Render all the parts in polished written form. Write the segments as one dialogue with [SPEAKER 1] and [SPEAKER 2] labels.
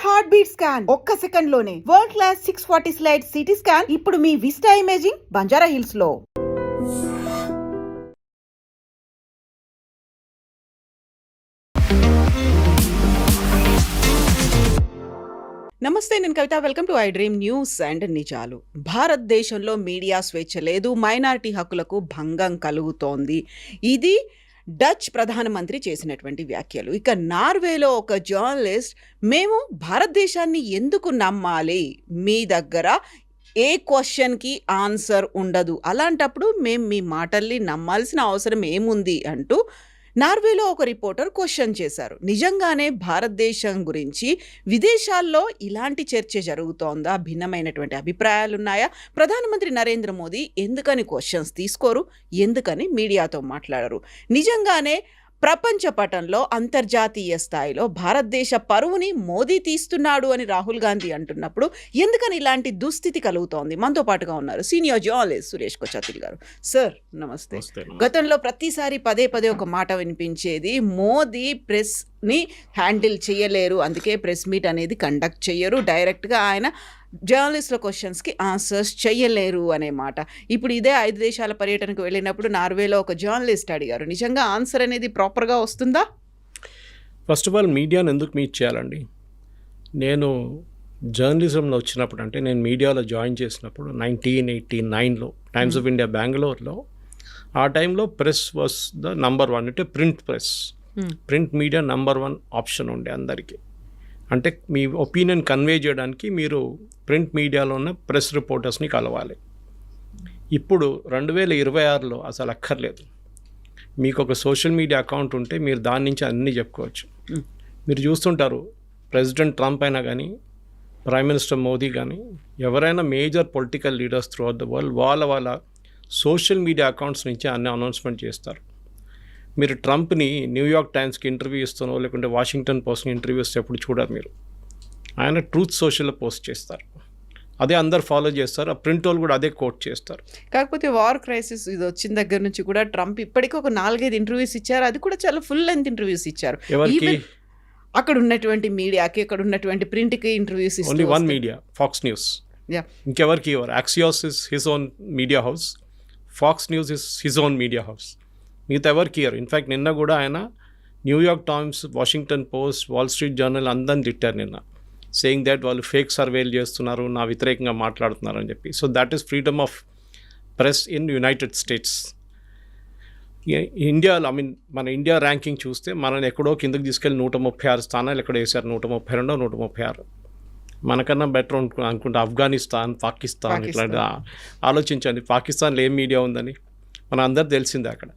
[SPEAKER 1] Heart beat scan ఒక్క second లోనే world class 640 slide CT scan ఇప్పుడు మీ విస్టా ఇమేజింగ్ బంజారా హిల్స్ లో. నమస్తే, నేను Kavitha. Welcome to I dream news and నిజాలు. భారతదేశంలో మీడియా స్వేచ్ఛ లేదు, మైనారిటీ హక్కులకు భంగం కలుగుతోంది. ఇది డచ్ ప్రధానమంత్రి చేసినటువంటి వ్యాఖ్యలు. ఇక నార్వేలో ఒక జర్నలిస్ట్, మేము భారతదేశాన్ని ఎందుకు నమ్మాలి, మీ దగ్గర ఏ క్వశ్చన్కి ఆన్సర్ ఉండదు, అలాంటప్పుడు మేము మీ మాటల్ని నమ్మాల్సిన అవసరం ఏముంది అంటూ నార్వేలో ఒక రిపోర్టర్ క్వశ్చన్ చేశారు. నిజంగానే భారతదేశం గురించి విదేశాల్లో ఇలాంటి చర్చ జరుగుతోందా? భిన్నమైనటువంటి అభిప్రాయాలున్నాయా? ప్రధానమంత్రి నరేంద్ర మోదీ ఎందుకని క్వశ్చన్స్ తీసుకోరు? ఎందుకని మీడియాతో మాట్లాడరు? నిజంగానే ప్రపంచ పటంలో అంతర్జాతీయ స్థాయిలో భారతదేశ పరువుని మోదీ తీస్తున్నాడు అని రాహుల్ గాంధీ అంటున్నప్పుడు ఎందుకని ఇలాంటి దుస్థితి కలుగుతోంది? మనతో పాటుగా ఉన్నారు సీనియర్ జర్నలిస్ట్ సురేష్ కొచాతిల్ గారు. సార్ నమస్తే. గతంలో ప్రతిసారి పదే పదే ఒక మాట వినిపించేది, మోదీ ప్రెస్ని హ్యాండిల్ చేయలేరు, అందుకే ప్రెస్ మీట్ అనేది కండక్ట్ చేయరు, డైరెక్ట్గా ఆయన జర్నలిస్టుల క్వశ్చన్స్కి ఆన్సర్స్ చేయలేరు అనే మాట. ఇప్పుడు ఇదే 5 దేశాల పర్యటనకు వెళ్ళినప్పుడు నార్వేలో ఒక జర్నలిస్ట్ అడిగారు, నిజంగా ఆన్సర్ అనేది ప్రాపర్గా వస్తుందా?
[SPEAKER 2] ఫస్ట్ ఆఫ్ ఆల్ మీడియాను ఎందుకు మీట్ చేయాలండి? నేను జర్నలిజంలో వచ్చినప్పుడు, అంటే నేను మీడియాలో జాయిన్ చేసినప్పుడు 1989లో టైమ్స్ ఆఫ్ ఇండియా బెంగళూరులో, ఆ టైంలో ప్రెస్ వాస్ ద నంబర్ 1, అంటే print press, print media number 1 option ఉండే అందరికీ. అంటే మీ ఒపీనియన్ కన్వే చేయడానికి మీరు ప్రింట్ మీడియాలో ఉన్న ప్రెస్ రిపోర్టర్స్ని కలవాలి. ఇప్పుడు 2026లో అసలు అక్కర్లేదు. మీకు ఒక సోషల్ మీడియా అకౌంట్ ఉంటే మీరు దాని నుంచి అన్నీ చెప్పుకోవచ్చు. మీరు చూస్తుంటారు, ప్రెసిడెంట్ ట్రంప్ అయినా కానీ, ప్రైమ్ మినిస్టర్ మోదీ కానీ, ఎవరైనా major political leaders through out the world వాళ్ళ సోషల్ మీడియా అకౌంట్స్ నుంచి అన్ని అనౌన్స్మెంట్ చేస్తారు. మీరు ట్రంప్ని న్యూయార్క్ టైమ్స్కి ఇంటర్వ్యూ ఇస్తానో లేకుంటే వాషింగ్టన్ పోస్ట్కి ఇంటర్వ్యూ ఇస్తే ఎప్పుడు చూడరు మీరు. ఆయన ట్రూత్ సోషల్లో పోస్ట్ చేస్తారు, అదే అందరు ఫాలో చేస్తారు. ఆ ప్రింట్ వాళ్ళు కూడా అదే కోట్ చేస్తారు.
[SPEAKER 1] కాకపోతే వార్ క్రైసిస్ ఇది వచ్చిన దగ్గర నుంచి కూడా ట్రంప్ ఇప్పటికీ ఒక 4-5 ఇంటర్వ్యూస్ ఇచ్చారు, అది కూడా చాలా ఫుల్ లెంత్ ఇంటర్వ్యూస్ ఇచ్చారు.
[SPEAKER 2] ఎవరికి?
[SPEAKER 1] అక్కడ ఉన్నటువంటి మీడియాకి, అక్కడ ఉన్నటువంటి ప్రింట్కి ఇంటర్వ్యూస్ ఇస్తారు.
[SPEAKER 2] Only one media, Fox News. ఇంకెవరికి ఇవ్వరు. Axios is his own media house, Fox News is his own media house. మిగతా ఎవరికి ఇవ్వరు. ఇన్ఫ్యాక్ట్ నిన్న కూడా ఆయన New York Times, Washington Post, Wall Street Journal అందరిని తిట్టారు నిన్న, సేయింగ్ దట్ వాళ్ళు ఫేక్ సర్వేలు చేస్తున్నారు, నా వ్యతిరేకంగా మాట్లాడుతున్నారు అని చెప్పి. So that is freedom of press in United states. ఇండియాలో, మన ఇండియా ర్యాంకింగ్ చూస్తే మనల్ని ఎక్కడో కిందకి తీసుకెళ్ళి 136 స్థానాలు ఎక్కడ వేశారు, 132, 136. మనకన్నా బెటర్ అనుకుంటే ఆఫ్ఘనిస్తాన్, పాకిస్తాన్, ఇట్లాంటి ఆలోచించండి. పాకిస్తాన్లో ఏం మీడియా ఉందని మన అందరు తెలిసిందే అక్కడ.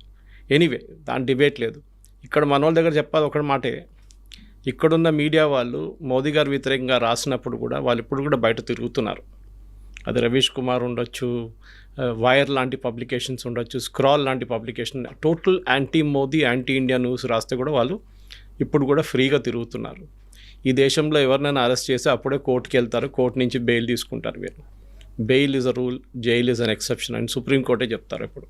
[SPEAKER 2] ఎనీవే, దాని డిబేట్ లేదు. ఇక్కడ మన వాళ్ళ దగ్గర చెప్పాలి ఒకటి మాటే, ఇక్కడున్న మీడియా వాళ్ళు మోదీ గారు వ్యతిరేకంగా రాసినప్పుడు కూడా వాళ్ళు ఇప్పుడు కూడా బయట తిరుగుతున్నారు. అది రవీష్ కుమార్ ఉండొచ్చు, వైర్ లాంటి పబ్లికేషన్స్ ఉండొచ్చు, స్క్రాల్ లాంటి publication, total anti Modi, anti India news రాస్తే కూడా వాళ్ళు ఇప్పుడు కూడా ఫ్రీగా తిరుగుతున్నారు. ఈ దేశంలో ఎవరినైనా అరెస్ట్ చేస్తే అప్పుడే కోర్టుకి వెళ్తారు, కోర్టు నుంచి బెయిల్ తీసుకుంటారు. వీళ్ళు bail is a rule, jail is an exception అని సుప్రీంకోర్టే చెప్తారు ఇప్పుడు.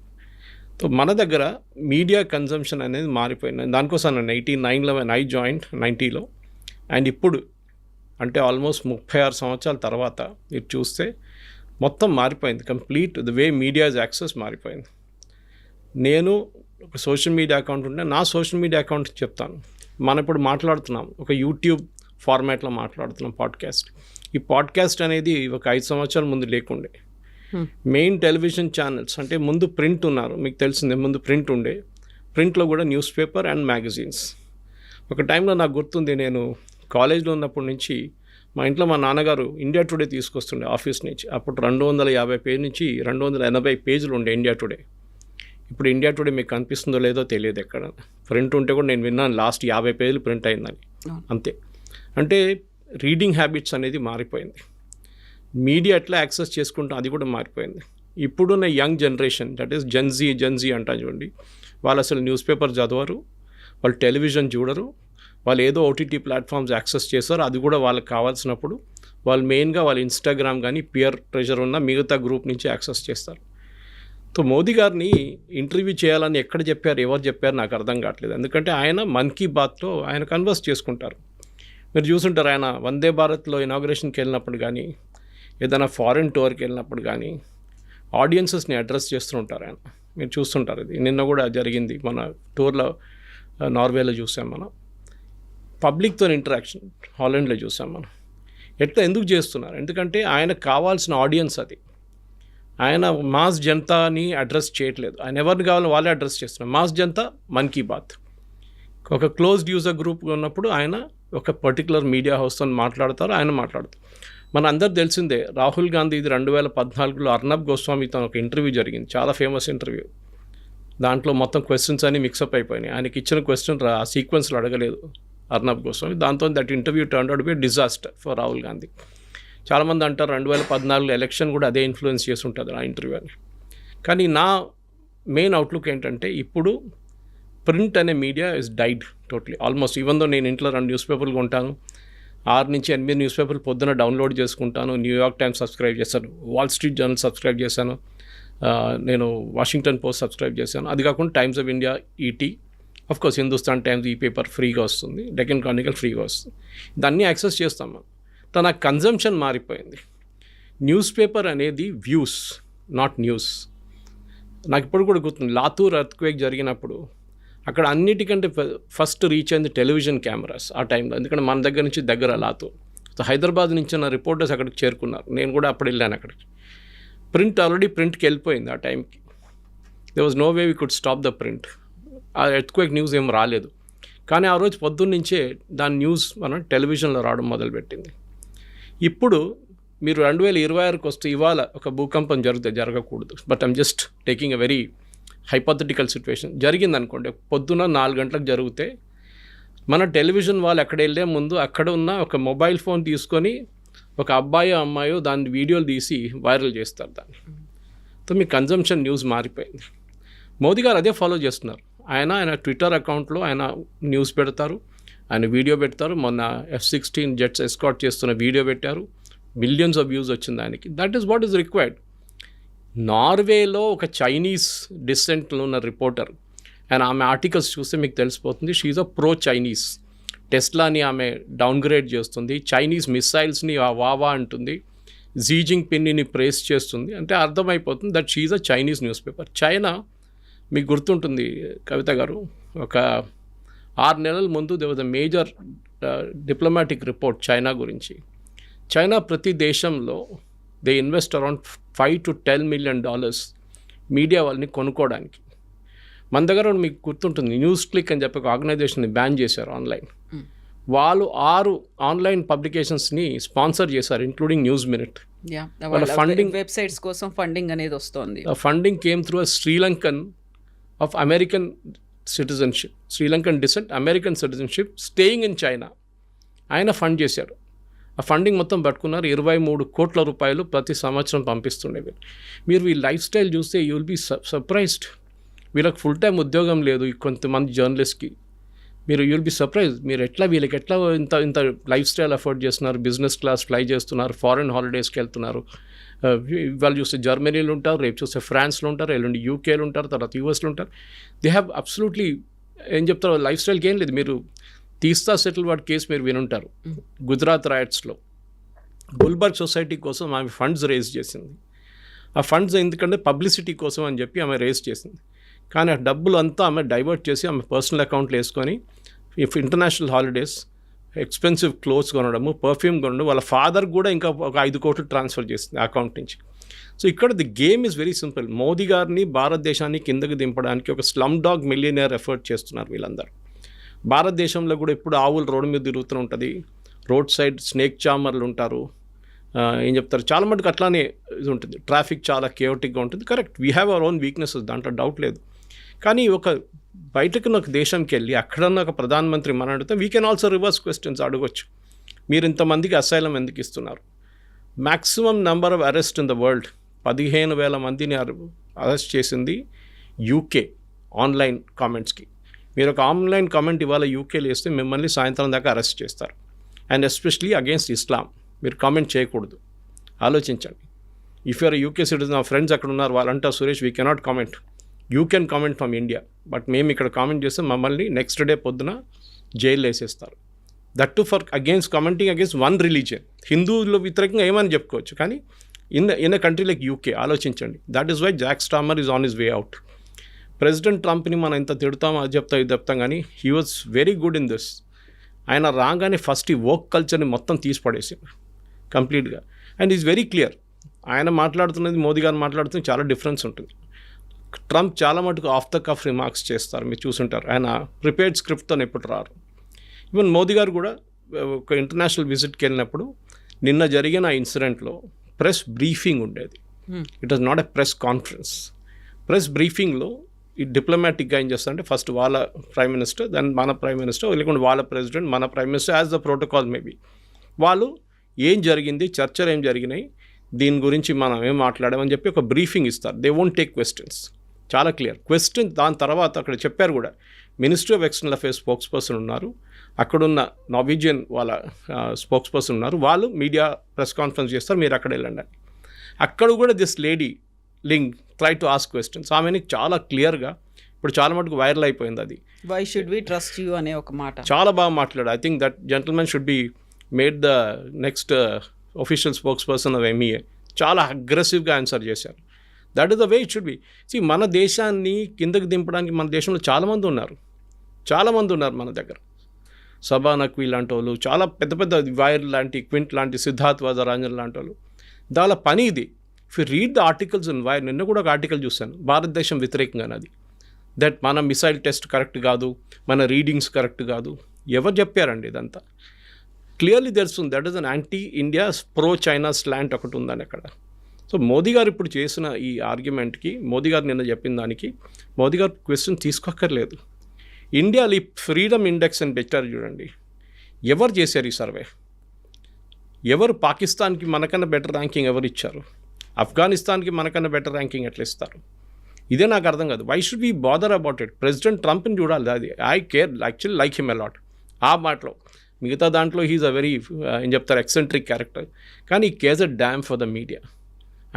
[SPEAKER 2] సో మన దగ్గర మీడియా కన్జంప్షన్ అనేది మారిపోయింది. దానికోసం నేను 89లో ఐ జాయిన్ 90లో, అండ్ ఇప్పుడు అంటే ఆల్మోస్ట్ 36 సంవత్సరాల తర్వాత మీరు చూస్తే మొత్తం మారిపోయింది. Complete the way medias access మారిపోయింది. నేను ఒక సోషల్ మీడియా అకౌంట్ ఉంటే నా సోషల్ మీడియా అకౌంట్ చెప్తాను. మనం ఇప్పుడు మాట్లాడుతున్నాం ఒక యూట్యూబ్ ఫార్మాట్లో మాట్లాడుతున్నాం, పాడ్కాస్ట్. ఈ పాడ్కాస్ట్ అనేది ఒక 5 సంవత్సరాల ముందు లేకుండే. మెయిన్ టెలివిజన్ ఛానల్స్ అంటే ముందు ప్రింట్ ఉన్నారు, మీకు తెలిసిందే, ముందు ప్రింట్ ఉండే. ప్రింట్లో కూడా న్యూస్ పేపర్ అండ్ మ్యాగజైన్స్. ఒక టైంలో నాకు గుర్తుంది, నేను కాలేజ్లో ఉన్నప్పటి నుంచి మా ఇంట్లో మా నాన్నగారు ఇండియా టుడే తీసుకొస్తుండే ఆఫీస్ నుంచి. అప్పుడు 250 పేజ్ నుంచి 280 పేజీలు ఉండే ఇండియా టుడే. ఇప్పుడు ఇండియా టుడే మీకు కనిపిస్తుందో లేదో తెలియదు ఎక్కడ. ప్రింట్ ఉంటే కూడా నేను విన్నాను లాస్ట్ 50 పేజీలు ప్రింట్ అయిందని, అంతే. అంటే రీడింగ్ హ్యాబిట్స్ అనేది మారిపోయింది. మీడియా ఎట్లా యాక్సెస్ చేసుకుంటాం అది కూడా మారిపోయింది. ఇప్పుడున్న young generation, that is Gen Z అంటారు చూడండి, వాళ్ళు అసలు న్యూస్ పేపర్ చదవరు, వాళ్ళు టెలివిజన్ చూడరు, వాళ్ళు ఏదో ఓటీటీ ప్లాట్ఫామ్స్ యాక్సెస్ చేస్తారు, అది కూడా వాళ్ళకి కావాల్సినప్పుడు వాళ్ళు మెయిన్గా వాళ్ళు ఇన్స్టాగ్రామ్ కానీ పియర్ ప్రెషర్ ఉన్న మిగతా గ్రూప్ నుంచి యాక్సెస్ చేస్తారు. సో మోదీ గారిని ఇంటర్వ్యూ చేయాలని ఎక్కడ చెప్పారు, ఎవరు చెప్పారు నాకు అర్థం కావట్లేదు. ఎందుకంటే ఆయన మన్ కీ బాత్లో ఆయన కన్వర్స్ చేసుకుంటారు. మీరు చూసుంటారు ఆయన వందే భారత్లో ఇనాగ్రేషన్కి వెళ్ళినప్పుడు కానీ ఏదైనా ఫారిన్ టూర్కి వెళ్ళినప్పుడు కానీ ఆడియన్సెస్ని అడ్రస్ చేస్తూ ఉంటారు ఆయన. మీరు చూస్తుంటారు, ఇది నిన్న కూడా జరిగింది మన టూర్లో. నార్వేలో చూసాం మనం, పబ్లిక్తో ఇంటరాక్షన్ హాలండ్లో చూసాం మనం. ఎందుకు చేస్తున్నారు? ఎందుకంటే ఆయనకు కావాల్సిన ఆడియన్స్ అది. ఆయన మాస్ జనతాని అడ్రస్ చేయట్లేదు, ఆయన ఎవరిని కావాలో వాళ్ళే అడ్రస్ చేస్తున్నారు. మాస్ జనతా మన్ కీ బాత్, ఒక క్లోజ్డ్ యూజర్ గ్రూప్ ఉన్నప్పుడు ఆయన ఒక పర్టికులర్ మీడియా హౌస్తో మాట్లాడతారు, ఆయన మాట్లాడతారు. మన అందరు తెలిసిందే, రాహుల్ గాంధీ ఇది 2014లో అర్నబ్ గోస్వామితో ఒక ఇంటర్వ్యూ జరిగింది, చాలా ఫేమస్ ఇంటర్వ్యూ. దాంట్లో మొత్తం క్వశ్చన్స్ అన్ని మిక్సప్ అయిపోయినాయి. ఆయనకి ఇచ్చిన క్వశ్చన్ ఆ సీక్వెన్స్లో అడగలేదు అర్నబ్ గోస్వామి. దాంతో that interview turn out be disaster for Rahul Gandhi. చాలామంది అంటారు 2014 ఎలక్షన్ కూడా అదే ఇన్ఫ్లుయెన్స్ చేసి ఉంటుంది ఆ ఇంటర్వ్యూ అని. కానీ నా మెయిన్ అవుట్లుక్ ఏంటంటే, ఇప్పుడు ప్రింట్ అనే media is died totally almost. Even though నేను ఇంట్లో 2 న్యూస్ పేపర్లు కొంటాను, 6 నుంచి 8 న్యూస్ పేపర్లు పొద్దున డౌన్లోడ్ చేసుకుంటాను. న్యూయార్క్ టైమ్స్ సబ్స్క్రైబ్ చేశాను, వాల్ స్ట్రీట్ జర్నల్ సబ్స్క్రైబ్ చేశాను, నేను వాషింగ్టన్ పోస్ట్ సబ్స్క్రైబ్ చేశాను. అది కాకుండా Times of India, ET, of course Hindustan Times e paper ఫ్రీగా వస్తుంది, డెక్కన్ క్రానికల్ ఫ్రీగా వస్తుంది. దాన్ని యాక్సెస్ చేస్తాం మనం. తన కన్జంప్షన్ మారిపోయింది. న్యూస్ పేపర్ అనేది వ్యూస్, నాట్ న్యూస్. నాకు ఇప్పుడు కూడా గుర్తుంది, లాతూర్ ఎర్త్క్వేక్ జరిగినప్పుడు అక్కడ అన్నిటికంటే ఫస్ట్ రీచ్ అయింది టెలివిజన్ కెమెరాస్ ఆ టైంలో. ఎందుకంటే మన దగ్గర నుంచి దగ్గర లాతూర్. సో హైదరాబాద్ నుంచి ఉన్న రిపోర్టర్స్ అక్కడికి చేరుకున్నారు, నేను కూడా అప్పుడు వెళ్ళాను అక్కడికి. ఆల్రెడీ ప్రింట్కి వెళ్ళిపోయింది ఆ టైంకి. There was no way we could stop the print. ఆ ఎర్త్క్వేక్ న్యూస్ ఏం రాలేదు, కానీ ఆ రోజు పొద్దున్న నుంచే దాని న్యూస్ మనం టెలివిజన్లో రావడం మొదలుపెట్టింది. ఇప్పుడు మీరు 2026కి వస్తే ఇవాళ ఒక భూకంపం జరగకూడదు, but I'm just taking a very hypothetical situation. జరిగిందనుకోండి, పొద్దున 4 గంటలకు జరిగితే మన టెలివిజన్ వాళ్ళు ఎక్కడ వెళ్ళే ముందు అక్కడ ఉన్న ఒక మొబైల్ ఫోన్ తీసుకొని ఒక అబ్బాయో అమ్మాయో దాని వీడియోలు తీసి వైరల్ చేస్తారు దాన్ని. సో మీ కన్జంప్షన్ న్యూస్ మారిపోయింది. మోదీ గారు అదే ఫాలో చేస్తున్నారు. ఆయన ట్విట్టర్ అకౌంట్లో ఆయన న్యూస్ పెడతారు, ఆయన వీడియో పెడతారు. మొన్న F-16 జెట్స్ ఎస్కాట్ చేస్తున్న వీడియో పెట్టారు, మిలియన్స్ ఆఫ్ వ్యూస్ వచ్చింది దానికి. That is what is required. నార్వేలో ఒక చైనీస్ డిసెంట్లో ఉన్న రిపోర్టర్, అండ్ ఆమె ఆర్టికల్స్ చూస్తే మీకు తెలిసిపోతుంది, షీఈ్ అ ప్రో చైనీస్. టెస్లాని ఆమె డౌన్గ్రేడ్ చేస్తుంది, చైనీస్ మిసైల్స్ని వావా అంటుంది, జీ జింగ్పిన్ని ప్రేస్ చేస్తుంది. అంటే అర్థమైపోతుంది that she's a Chinese news paper. China మీకు గుర్తుంటుంది కవిత గారు, ఒక 6 నెలల ముందు there was a major diplomatic report China గురించి. చైనా ప్రతి దేశంలో they invest around $5 to $10 million media వాళ్ళని కొనుక్కోవడానికి. మన దగ్గర మీకు గుర్తుంటుంది, న్యూస్ క్లిక్ అని చెప్పి ఒక ఆర్గనైజేషన్ని బ్యాన్ చేశారు ఆన్లైన్. వాళ్ళు 6 ఆన్లైన్ పబ్లికేషన్స్ని స్పాన్సర్ చేశారు, ఇంక్లూడింగ్ న్యూస్ మినిట్. వాళ్ళ ఫండింగ్,
[SPEAKER 1] వెబ్సైట్స్ కోసం ఫండింగ్ అనేది వస్తుంది.
[SPEAKER 2] Funding came through a Sri Lankan of American citizenship, Sri Lankan descent, American citizenship, staying in China. ఆయన ఫండ్ చేశాడు. ఆ ఫండింగ్ మొత్తం పట్టుకున్నారు. 23 కోట్ల రూపాయలు ప్రతి సంవత్సరం పంపిస్తుండేవి. మీరు ఈ లైఫ్ స్టైల్ చూస్తే యూ విల్ బీ సర్ప్రైజ్డ్. వీళ్ళకి ఫుల్ టైం ఉద్యోగం లేదు కొంతమంది జర్నలిస్ట్కి. You will be surprise. వీళ్ళకి ఎట్లా ఇంత లైఫ్ స్టైల్ అఫోర్డ్ చేస్తున్నారు, బిజినెస్ క్లాస్ ఫ్లై చేస్తున్నారు, ఫారెన్ హాలిడేస్కి వెళ్తున్నారు. వాళ్ళు చూస్తే జర్మనీలో ఉంటారు, రేపు చూస్తే ఫ్రాన్స్లో ఉంటారు, ఎల్లుండి యూకేలో ఉంటారు, తర్వాత యూఎస్లో ఉంటారు. దే హ్యావ్ అబ్సల్యూట్లీ, ఏం చెప్తారు, లైఫ్ స్టైల్కి ఏం లేదు. మీరు తీస్తా సెటిల్వాడ్ కేసు మీరు వినుంటారు, గుజరాత్ రైట్స్లో గుల్బర్గ్ సొసైటీ కోసం ఆమె ఫండ్స్ రేజ్ చేసింది. ఆ ఫండ్స్ ఎందుకంటే పబ్లిసిటీ కోసం అని చెప్పి ఆమె రేజ్ చేసింది. కానీ ఆ డబ్బులు అంతా ఆమె డైవర్ట్ చేసి ఆమె పర్సనల్ అకౌంట్లో వేసుకొని ఇంటర్నేషనల్ హాలిడేస్, ఎక్స్పెన్సివ్ క్లోత్స్ కొనడము, పర్ఫ్యూమ్ కొనడం, వాళ్ళ ఫాదర్ కూడా ఇంకా ఒక 5 కోట్లు ట్రాన్స్ఫర్ చేసింది అకౌంట్ నుంచి. సో ఇక్కడ the game is very simple. Modi గారిని భారతదేశాన్ని కిందకి దింపడానికి ఒక స్లమ్ డాగ్ మిలియనియర్ ఎఫర్ట్ చేస్తున్నారు వీళ్ళందరూ. భారతదేశంలో కూడా ఇప్పుడు ఆవులు రోడ్డు మీద తిరుగుతూ ఉంటుంది, రోడ్ సైడ్ స్నేక్ చామర్లు ఉంటారు, ఏం చెప్తారు, చాలా మటుకు అట్లానే ఇది ఉంటుంది. ట్రాఫిక్ చాలా కేయోటిక్గా ఉంటుంది. Correct, we have our own weaknesses, దాంట్లో డౌట్ లేదు. కానీ ఒక బయటకు ఒక దేశంకి వెళ్ళి అక్కడన్న ఒక ప్రధానమంత్రి మన అడిగితే we can also reverse questions అడగొచ్చు. మీరు ఇంతమందికి అసైలం ఎందుకు ఇస్తున్నారు? Maximum number of arrest in the world 15,000 మందిని అరెస్ట్ చేసింది యూకే ఆన్లైన్ కామెంట్స్కి. మీరు ఒక ఆన్లైన్ కామెంట్ ఇవాళ యూకేలో వేస్తే మిమ్మల్ని సాయంత్రం దాకా అరెస్ట్ చేస్తారు. అండ్ ఎస్పెషలీ అగేన్స్ట్ ఇస్లాం మీరు కామెంట్ చేయకూడదు. ఆలోచించండి. ఇఫ్ యూఆర్ యూకే సిటిజన్, ఆ ఫ్రెండ్స్ అక్కడ ఉన్నారు, వాళ్ళంటా Suresh we cannot comment, you can comment from India, but మేము ఇక్కడ కామెంట్ చేస్తే మమ్మల్ని నెక్స్ట్ డే పొద్దున జైల్లో వేసేస్తారు. That to for against commenting against one religion. హిందువుల వ్యతిరేకంగా ఏమని చెప్పుకోవచ్చు, కానీ in a country like UK ఆలోచించండి. That is why Jack Starmer is on his way out. President ట్రంప్ని మనం ఎంత తిడతామో అది చెప్తాం కానీ he was very good in this. ఆయన రాగానే ఫస్ట్ ఈ వోక్ కల్చర్ని మొత్తం తీసి పడేసింది కంప్లీట్గా. And is very clear. ఆయన మాట్లాడుతున్నది మోదీ గారు మాట్లాడుతున్నది చాలా డిఫరెన్స్ ఉంటుంది. ట్రంప్ చాలా మటుకు ఆఫ్ ద కఫ్ రిమార్క్స్ చేస్తారు, మీరు చూసుంటారు. ఆయన ప్రిపేర్డ్ స్క్రిప్ట్తో ఎప్పుడు రారు. ఈవెన్ మోదీ గారు కూడా ఒక ఇంటర్నేషనల్ విజిట్కి వెళ్ళినప్పుడు నిన్న జరిగిన ఇన్సిడెంట్లో ప్రెస్ బ్రీఫింగ్ ఉండేది. It was not a press conference. Press బ్రీఫింగ్లో ఈ డిప్లొమాటిక్గా ఏం చేస్తారంటే ఫస్ట్ వాళ్ళ ప్రైమ్ మినిస్టర్, దెన్ మన ప్రైమ్ మినిస్టర్, లేకుంటే వాళ్ళ ప్రెసిడెంట్, మన prime minister, as the protocol maybe, వాళ్ళు ఏం జరిగింది, చర్చలు ఏం జరిగినాయి, దీని గురించి మనం ఏం మాట్లాడామని చెప్పి ఒక బ్రీఫింగ్ ఇస్తారు. They won't take questions. చాలా క్లియర్ క్వశ్చన్. దాని తర్వాత అక్కడ చెప్పారు కూడా, ministry of external affairs spokes person ఉన్నారు, అక్కడున్న నార్వీజియన్ వాళ్ళ స్పోక్స్ పర్సన్ ఉన్నారు, వాళ్ళు మీడియా ప్రెస్ కాన్ఫరెన్స్ చేస్తారు, మీరు అక్కడ వెళ్ళండి. అక్కడ కూడా this lady Ling try to ask questions. ఆమెని చాలా క్లియర్గా ఇప్పుడు చాలా మటుకు వైరల్ అయిపోయింది అది.
[SPEAKER 1] Why should we trust you అనే ఒక మాట
[SPEAKER 2] చాలా బాగా మాట్లాడాడు. I think that gentlemen should be made the next official spokes person of MEA. చాలా అగ్రెసివ్గా ఆన్సర్ చేశారు. That is the way it should be. See, మన దేశాన్ని కిందకి దింపడానికి మన దేశంలో చాలామంది ఉన్నారు మన దగ్గర. సభా నక్వీ లాంటి వాళ్ళు, చాలా పెద్ద పెద్ద వైర్ లాంటి, క్వింట్ లాంటి, సిద్ధార్థ్ వజరాంజన్ లాంటి వాళ్ళు. దాని పని ఇది. If you read the articles in wire, నిన్న కూడా ఒక ఆర్టికల్ చూశాను భారతదేశం వ్యతిరేకంగా, అది దట్ మన మిసైల్ టెస్ట్ కరెక్ట్ కాదు, మన రీడింగ్స్ కరెక్ట్ కాదు. ఎవరు చెప్పారండి ఇదంతా? క్లియర్లీ తెలుస్తుంది that is an anti India pro China slant ఒకటి ఉందని అక్కడ. సో మోదీ గారు ఇప్పుడు చేసిన ఈ ఆర్గ్యుమెంట్కి, మోదీ గారు నిన్న చెప్పిన దానికి మోదీ గారు క్వశ్చన్ తీసుకోక్కర్లేదు. ఇండియాలో ఈ ఫ్రీడమ్ ఇండెక్స్ అని పెట్టారు చూడండి, ఎవరు చేశారు ఈ సర్వే? ఎవరు పాకిస్తాన్కి మనకన్నా బెటర్ ర్యాంకింగ్ ఎవరు ఇచ్చారు? ఆఫ్ఘనిస్తాన్కి మనకన్నా బెటర్ ర్యాంకింగ్ ఎట్లా ఇస్తారు? ఇదే నాకు అర్థం కాదు. Why should be bother about it? President ట్రంప్ని చూడాలి. అది I care actually like him a lot ఆ మాటలో. మిగతా దాంట్లో హీఈస్ అ వెరీ ఏం చెప్తారు, ఎక్సెంట్రిక్ క్యారెక్టర్. కానీ ఈ cares a dam for the media.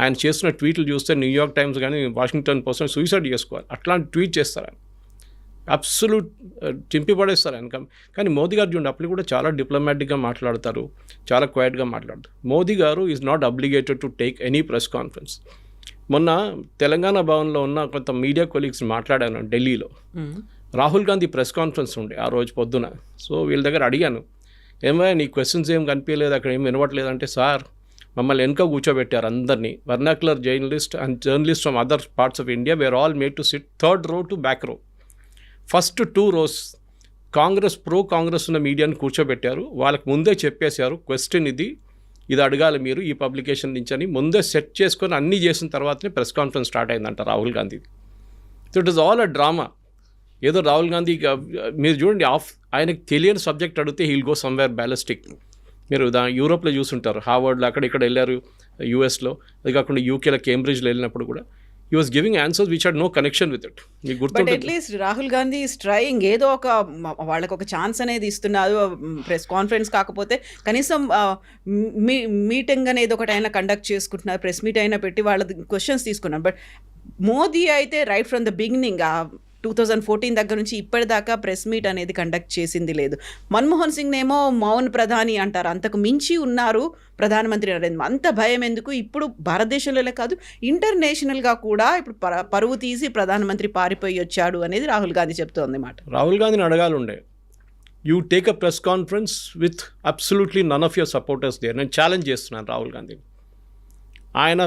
[SPEAKER 2] ఆయన చేస్తున్న ట్వీట్లు చూస్తే న్యూయార్క్ టైమ్స్ కానీ వాషింగ్టన్ పోస్ట్ సూసైడ్ చేసుకోవాలి, అట్లాంటి ట్వీట్ చేస్తారు ఆయన. అబ్సల్యూట్ చింపి పడేస్తారు ఆయన. కానీ మోదీ గారు చూడండి, అప్పుడు కూడా చాలా డిప్లొమాటిక్గా మాట్లాడతారు, చాలా క్వైట్గా మాట్లాడతారు. మోదీ గారు is not అబ్లిగేటెడ్ to take any press conference. మొన్న తెలంగాణ భవన్లో ఉన్న కొంత మీడియా కొలీగ్స్ మాట్లాడాను ఢిల్లీలో. రాహుల్ గాంధీ ప్రెస్ కాన్ఫరెన్స్ ఉండే ఆ రోజు పొద్దున. సో వీళ్ళ దగ్గర అడిగాను, ఏమయ్యా నీ క్వశ్చన్స్ ఏం కనిపించలేదు, అక్కడ ఏం వినవట్లేదు అంటే, సార్ మమ్మల్ని వెనక కూర్చోబెట్టారు అందరినీ. Vernacular journalist and journalist from other parts of India where all made to SIT third row to back రో. ఫస్ట్ 2 rows కాంగ్రెస్ ఉన్న మీడియాని కూర్చోబెట్టారు. వాళ్ళకి ముందే చెప్పేశారు క్వశ్చన్ ఇది అడగాలి మీరు ఈ పబ్లికేషన్ నుంచి అని ముందే సెట్ చేసుకొని అన్నీ చేసిన తర్వాతనే ప్రెస్ కాన్ఫరెన్స్ స్టార్ట్ అయిందంట Rahul Gandhi. So it is all a drama. ఏదో రాహుల్ గాంధీ మీరు చూడండి, ఆయనకు తెలియని సబ్జెక్ట్ అడిగితే హీల్ గో సమ్వేర్ బ్యాలిస్టిక్. మీరు యూరోప్లో చూసుంటారు, హార్వర్డ్లో అక్కడ ఇక్కడ వెళ్ళారు, యూఎస్లో, అది కాకుండా యూకేలో కేంబ్రిడ్జ్లో వెళ్ళినప్పుడు కూడా he was giving answers which had no connection with it.
[SPEAKER 1] But at least Rahul Gandhi is trying, ఏదో ఒక వాళ్ళకు ఒక ఛాన్స్ అనేది ఇస్తున్నారు. ప్రెస్ కాన్ఫరెన్స్ కాకపోతే కనీసం మీటింగ్ అనేది ఒకటి అయినా కండక్ట్ చేసుకుంటున్నారు, ప్రెస్ మీట్ అయినా పెట్టి వాళ్ళ క్వశ్చన్స్ తీసుకున్నారు. బట్ మోదీ అయితే రైట్ ఫ్రమ్ ద బిగినింగ్ 2014 దగ్గర నుంచి ఇప్పటిదాకా ప్రెస్ మీట్ అనేది కండక్ట్ చేసింది లేదు. మన్మోహన్ సింగ్ ఏమో మౌన్ ప్రధాని అంటారు, అంతకు మించి ఉన్నారు ప్రధానమంత్రి నరేంద్ర. అంత భయం ఎందుకు? ఇప్పుడు భారతదేశంలోనే కాదు, ఇంటర్నేషనల్గా కూడా ఇప్పుడు పరువు తీసి ప్రధానమంత్రి పారిపోయి వచ్చాడు అనేది రాహుల్ గాంధీ చెప్తోంది మాట.
[SPEAKER 2] రాహుల్ గాంధీని అడగాలి ఉండే, you take a press conference with absolutely none of your supporters there. నేను ఛాలెంజ్ చేస్తున్నాను రాహుల్ గాంధీని. ఆయన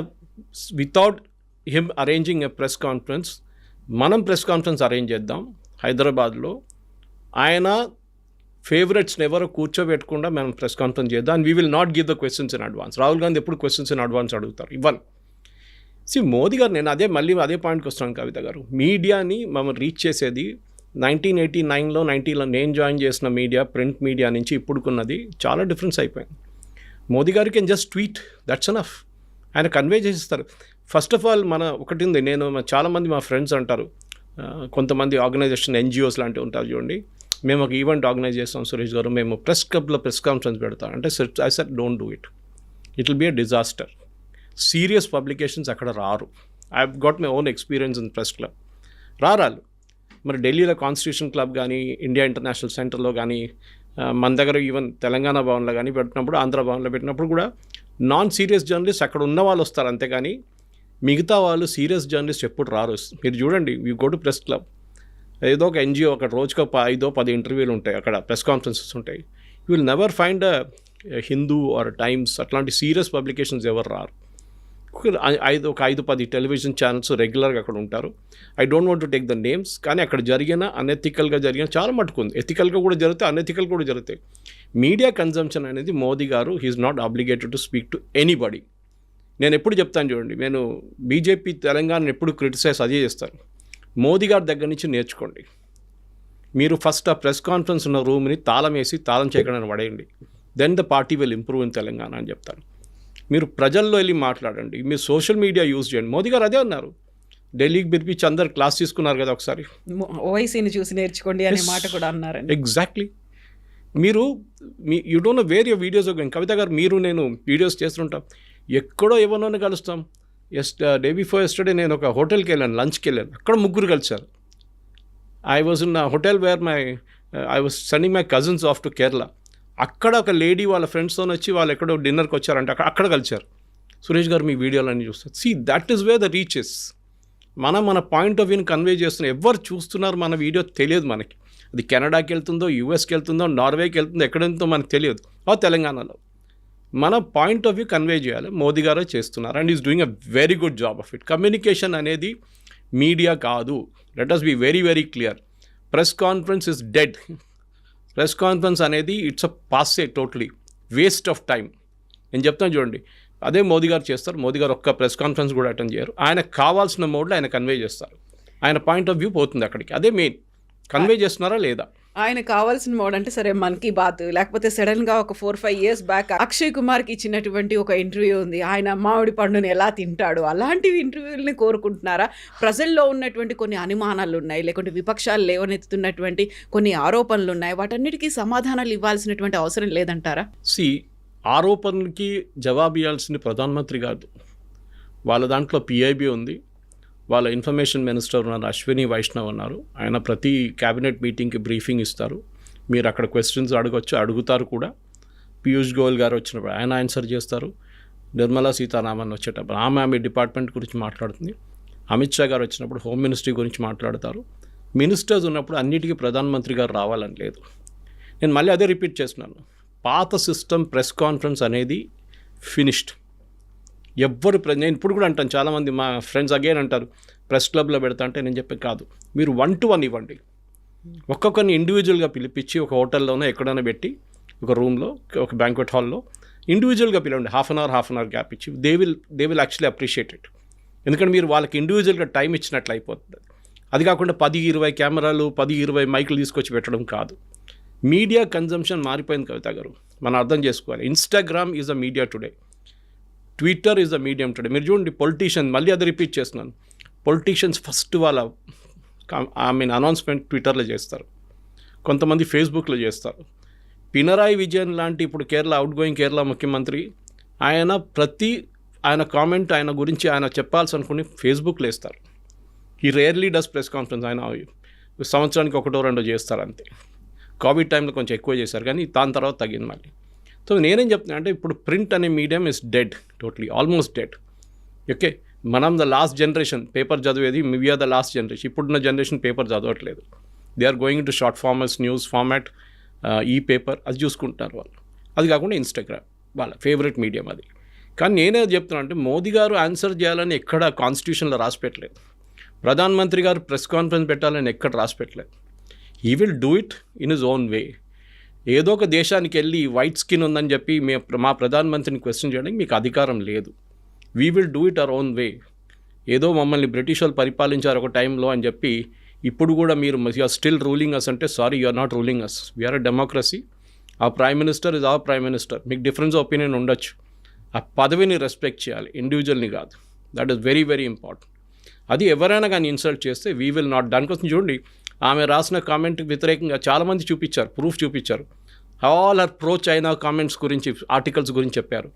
[SPEAKER 2] without him arranging a press conference, మనం ప్రెస్ కాన్ఫరెన్స్ అరేంజ్ చేద్దాం హైదరాబాద్లో. ఆయన ఫేవరెట్స్ని ఎవరో కూర్చోబెట్టకుండా మనం ప్రెస్ కాన్ఫరెన్స్ చేద్దాం. And we will not give the questions in advance. Rahul Gandhi ఎప్పుడు క్వశ్చన్స్ ఇన్ అడ్వాన్స్ అడుగుతారు, ఇవ్వను. మోదీ గారు, నేను అదే పాయింట్కి వస్తున్నాను కవిత గారు. మీడియాని మనం రీచ్ చేసేది 1989లో 90లో నేను జాయిన్ చేసిన మీడియా, ప్రింట్ మీడియా నుంచి ఇప్పుడుకున్నది చాలా డిఫరెన్స్ అయిపోయింది. మోదీ గారికి can just tweet, that's enough. ఆయన కన్వే చేసేస్తారు. ఫస్ట్ ఆఫ్ ఆల్ ఒకటి ఉంది, నేను చాలామంది మా ఫ్రెండ్స్ అంటారు, కొంతమంది ఆర్గనైజేషన్ ఎన్జిఓస్ లాంటివి ఉంటారు చూడండి, మేము ఒక ఈవెంట్ ఆర్గనైజ్ చేస్తాం సురేష్ గారు, మేము ప్రెస్ క్లబ్లో ప్రెస్ కాన్ఫరెన్స్ పెడతాం అంటే, I said don't do it, it will be a disaster. Serious publications అక్కడ రారు. I have got my own experience in press club. రారాలు మరి ఢిల్లీలో కాన్స్టిట్యూషన్ క్లబ్ కానీ, ఇండియా ఇంటర్నేషనల్ సెంటర్లో కానీ, మన దగ్గర ఈవెన్ తెలంగాణ భవన్లో కానీ పెట్టినప్పుడు, ఆంధ్ర భవన్లో పెట్టినప్పుడు కూడా నాన్ సీరియస్ జర్నలిస్ట్ అక్కడ ఉన్న వాళ్ళు వస్తారు, అంతేగాని మిగతా వాళ్ళు సీరియస్ జర్నలిస్ట్ ఎప్పుడు రారు. మీరు చూడండి, you go to press club, ఏదో ఒక ఎన్జిఓ అక్కడ రోజుకు 5-10 ఇంటర్వ్యూలు ఉంటాయి, అక్కడ ప్రెస్ కాన్ఫరెన్సెస్ ఉంటాయి. You will never find Hindu or Times అట్లాంటి సీరియస్ పబ్లికేషన్స్ ఎవరు రారు. ఒక 5-10 టెలివిజన్ ఛానల్స్ రెగ్యులర్గా అక్కడ ఉంటారు. I don't want to take the names, కానీ అక్కడ జరిగిన అనెథికల్గా జరిగిన చాలా మటుకు ఉంది. ఎథికల్గా కూడా జరుగుతాయి, అనెథికల్ కూడా జరుగుతాయి. మీడియా కన్జంప్షన్ అనేది మోదీ గారు he's not obligated to speak to anybody. నేను ఎప్పుడు చెప్తాను చూడండి, నేను బీజేపీ తెలంగాణను ఎప్పుడు క్రిటిసైజ్ అదే చేస్తాను. మోదీ గారి దగ్గర నుంచి నేర్చుకోండి. మీరు ఫస్ట్ ఆ ప్రెస్ కాన్ఫరెన్స్ ఉన్న రూమ్ని తాళం వేసి తాళం చేయకుండా పడేయండి. Then the party will improve in Telangana అని చెప్తాను. మీరు ప్రజల్లో వెళ్ళి మాట్లాడండి, మీరు సోషల్ మీడియా యూజ్ చేయండి. మోదీ గారు అదే అన్నారు, ఢిల్లీకి పిలిపించి అందరు క్లాస్ తీసుకున్నారు కదా ఒకసారి,
[SPEAKER 1] ఓవైసీని చూసి నేర్చుకోండి అనే మాట కూడా అన్నారండి.
[SPEAKER 2] ఎగ్జాక్ట్లీ. మీరు you don't know where your videos. Kavitha గారు, మీరు నేను వీడియోస్ చేస్తుంటాం, ఎక్కడో ఎవరినోనే కలుస్తాం. డే బిఫోర్ ఎస్టర్డే నేను ఒక హోటల్కి వెళ్ళాను, లంచ్కి వెళ్ళాను, అక్కడ ముగ్గురు కలిశారు. I was in hotel where I was sending my cousins off to Kerala. అక్కడ ఒక లేడీ వాళ్ళ ఫ్రెండ్స్తో వచ్చి వాళ్ళు ఎక్కడో డిన్నర్కి వచ్చారంటే అక్కడ కలిశారు. సురేష్ గారు మీ వీడియోలన్నీ చూస్తారు. See, that is where the reaches. మన పాయింట్ ఆఫ్ వ్యూని కన్వే చేస్తున్నాం. ఎవరు చూస్తున్నారు మన వీడియో తెలియదు మనకి. అది కెనడాకి వెళ్తుందో, యూఎస్కి వెళ్తుందో, నార్వేకి వెళ్తుందో, ఎక్కడ వెళ్తుందో మనకు తెలియదు. తెలంగాణలో మన పాయింట్ ఆఫ్ వ్యూ కన్వే చేయాలి. మోదీ గారు చేస్తున్నారు and is doing a very good job of it. Communication అనేది మీడియా కాదు. Let us be very very clear. Press conference is dead. Press conference అనేది it's a passe, totally waste of time. నేను చెప్తాను చూడండి, అదే మోదీ గారు చేస్తారు. మోదీ గారు ఒక్క ప్రెస్ కాన్ఫరెన్స్ కూడా అటెండ్ చేయరు. ఆయనకు కావాల్సిన మోడ్లో ఆయన కన్వే చేస్తారు. ఆయన పాయింట్ ఆఫ్ వ్యూ పోతుంది అక్కడికి. అదే మెయిన్. కన్వే చేస్తున్నారా లేదా?
[SPEAKER 1] ఆయన కావాల్సిన మోడ్ అంటే సరే మన్ కీ బాత్, లేకపోతే సడన్గా ఒక 4-5 years బ్యాక్ అక్షయ్ కుమార్కి ఇచ్చినటువంటి ఒక ఇంటర్వ్యూ ఉంది, ఆయన మామిడి పండుని ఎలా తింటాడు, అలాంటివి ఇంటర్వ్యూలని కోరుకుంటున్నారా? ప్రజల్లో ఉన్నటువంటి కొన్ని అనుమానాలు ఉన్నాయి, లేకుంటే విపక్షాలు లేవనెత్తుతున్నటువంటి కొన్ని ఆరోపణలు ఉన్నాయి, వాటన్నిటికీ సమాధానాలు ఇవ్వాల్సినటువంటి అవసరం లేదంటారా?
[SPEAKER 2] ఆరోపణలకి జవాబు ఇవ్వాల్సింది ప్రధానమంత్రి కాదు. వాళ్ళ దాంట్లో పిఐబి ఉంది, వాళ్ళ ఇన్ఫర్మేషన్ మినిస్టర్ ఉన్నారు, అశ్విని వైష్ణవ్ ఉన్నారు. ఆయన ప్రతి క్యాబినెట్ మీటింగ్కి బ్రీఫింగ్ ఇస్తారు. మీరు అక్కడ క్వశ్చన్స్ అడగొచ్చు, అడుగుతారు కూడా. పీయూష్ గోయల్ గారు వచ్చినప్పుడు ఆయన ఆన్సర్ చేస్తారు. నిర్మలా సీతారామన్ వచ్చేటప్పుడు ఆమె డిపార్ట్మెంట్ గురించి మాట్లాడుతుంది. అమిత్ షా గారు వచ్చినప్పుడు హోమ్ మినిస్ట్రీ గురించి మాట్లాడతారు. మినిస్టర్స్ ఉన్నప్పుడు అన్నిటికీ ప్రధానమంత్రి గారు రావాలని లేదు. నేను మళ్ళీ అదే రిపీట్ చేస్తున్నాను, పాత సిస్టమ్ ప్రెస్ కాన్ఫరెన్స్ అనేది ఫినిష్డ్. నేను ఇప్పుడు కూడా అంటాను, చాలామంది మా ఫ్రెండ్స్ అగైన్ అంటారు ప్రెస్ క్లబ్లో పెడతా అంటే నేను చెప్పే కాదు, మీరు 1-to-1 ఇవ్వండి. ఒక్కొక్కరిని ఇండివిజువల్గా పిలిపించి ఒక హోటల్లోనో ఎక్కడైనా పెట్టి ఒక రూమ్లో, ఒక బ్యాంక్వెట్ హాల్లో ఇండివిజువల్గా పిలవండి. హాఫ్ అన్ అవర్ గ్యాప్ ఇచ్చి they will actually appreciate it. ఎందుకంటే మీరు వాళ్ళకి ఇండివిజువల్గా టైం ఇచ్చినట్లు అయిపోతుంది. అది కాకుండా 10-20 కెమెరాలు, 10-20 మైకులు తీసుకొచ్చి పెట్టడం కాదు. మీడియా కన్జంప్షన్ మారిపోయింది కవిత గారు, మనం అర్థం చేసుకోవాలి. Instagram is a media today, Twitter is the medium today. మీరు చూడండి, పొలిటీషియన్, మళ్ళీ అది రిపీట్ చేస్తున్నాను, పొలిటీషియన్స్ ఫస్ట్ వాళ్ళ అనౌన్స్మెంట్ ట్విట్టర్లో చేస్తారు, కొంతమంది ఫేస్బుక్లో చేస్తారు. పినరాయి విజయన్ లాంటి ఇప్పుడు అవుట్ గోయింగ్ కేరళ ముఖ్యమంత్రి, ఆయన కామెంట్, ఆయన గురించి ఆయన చెప్పాల్సి అనుకుని ఫేస్బుక్లో వేస్తారు. ఈ రేర్లీ డస్ ప్రెస్ కాన్ఫరెన్స్. ఆయన సంవత్సరానికి 1-2 చేస్తారు అంతే. కోవిడ్ టైంలో కొంచెం ఎక్కువ చేశారు, కానీ దాని తర్వాత తగ్గింది మళ్ళీ. సో నేనేం చెప్తున్నా అంటే, ఇప్పుడు ప్రింట్ అనే medium is dead, totally, almost dead. Okay, మనం ద లాస్ట్ జనరేషన్ పేపర్ చదివేది, వీఆర్ ద లాస్ట్ జనరేషన్. ఇప్పుడున్న జనరేషన్ పేపర్ చదవట్లేదు. They are going to short formats, news format, e paper, అది చూసుకుంటున్నారు వాళ్ళు. అది కాకుండా ఇన్స్టాగ్రామ్ వాళ్ళ ఫేవరెట్ మీడియం అది. కానీ నేనే చెప్తున్నా అంటే, మోదీ గారు ఆన్సర్ చేయాలని ఎక్కడ కాన్స్టిట్యూషన్లో రాసి పెట్టలేదు. ప్రధానమంత్రి గారు ప్రెస్ కాన్ఫరెన్స్ పెట్టాలని ఎక్కడ రాసి పెట్టలేదు. He will do it in his own way. ఏదో ఒక దేశానికి వెళ్ళి వైట్ స్కిన్ ఉందని చెప్పి మా ప్రధానమంత్రిని క్వశ్చన్ చేయడానికి మీకు అధికారం లేదు. We will do it our own way. ఏదో మమ్మల్ని బ్రిటిష్ వాళ్ళు పరిపాలించారు ఒక టైంలో అని చెప్పి ఇప్పుడు కూడా మీరు you are still ruling us అంటే, sorry, you are not ruling us. We're a democracy. ఆ prime minister is our prime minister. మీకు డిఫరెన్స్ ఒపీనియన్ ఉండొచ్చు, ఆ పదవిని రెస్పెక్ట్ చేయాలి, ఇండివిజువల్ని కాదు. That is very very important. అది ఎవరైనా కానీ ఇన్సల్ట్ చేస్తే వీ విల్ నాట్. దానికోసం చూడండి, ఆమె రాసిన కామెంట్కి వ్యతిరేకంగా చాలామంది చూపించారు, ప్రూఫ్ చూపించారు. All are pro China comments గురించి, ఆర్టికల్స్ గురించి చెప్పారు,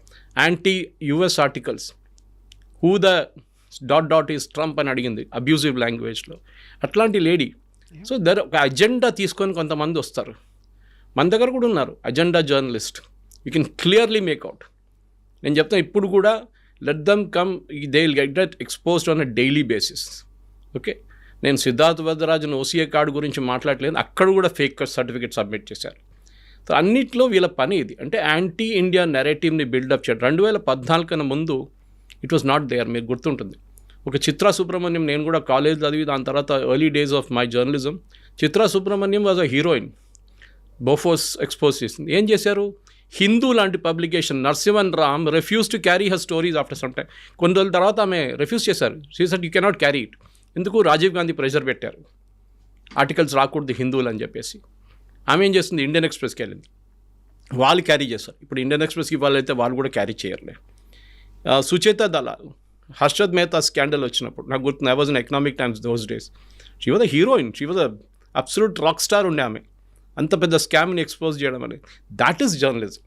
[SPEAKER 2] anti US articles. Who the ... is Trump అని అడిగింది అబ్యూజివ్ లాంగ్వేజ్లో. అట్లాంటి లేడీ. సో ఒక అజెండా తీసుకొని కొంతమంది వస్తారు, మన దగ్గర కూడా ఉన్నారు agenda journalist. You can clearly make out. నేను చెప్తాను ఇప్పుడు కూడా let them come, they will get that exposed on a daily basis. Okay, నేను సిద్ధార్థ్ వరదరాజన్ ఓసీఏ కార్డు గురించి మాట్లాడలేదు, అక్కడ కూడా ఫేక్ సర్టిఫికేట్ సబ్మిట్ చేశారు. సో అన్నిట్లో వీళ్ళ పని ఇది, అంటే యాంటీ ఇండియా నెరేటివ్ని బిల్డప్ చేయడం. 2014 కన్నా ముందు ఇట్ వాస్ నాట్ దేర్. మీరు గుర్తుంటుంది, ఒక చిత్రా సుబ్రహ్మణ్యం, నేను కూడా కాలేజ్ చదివి దాని తర్వాత early days of my journalism, Chitra Subrahmanyam was a heroine. Bofors expose చేసింది. ఏం చేశారు? హిందూ లాంటి publication Narasimhan Ram refuse to carry her stories after some time. కొన్ని రోజుల తర్వాత ఆమె రిఫ్యూజ్ చేశారు. She said you cannot carry it. ఎందుకు? రాజీవ్ గాంధీ ప్రెషర్ పెట్టారు, ఆర్టికల్స్ రాకూడదు హిందువులు అని చెప్పేసి. ఆమె ఏం చేస్తుంది? ఇండియన్ ఎక్స్ప్రెస్కి వెళ్ళింది, వాళ్ళు క్యారీ చేస్తారు. ఇప్పుడు ఇండియన్ ఎక్స్ప్రెస్కి వాళ్ళైతే వాళ్ళు కూడా క్యారీ చేయర్లే. సుచేత దలాల్, హర్షద్ మెహతా స్కాండల్ వచ్చినప్పుడు నాకు గుర్తుంది, I was in economic times those days. She was a heroine, she was a absolute rock star ఉండే ఆమె. అంత పెద్ద స్కామ్ని ఎక్స్పోజ్ చేయడం అనేది, దాట్ ఈస్ జర్నలిజం.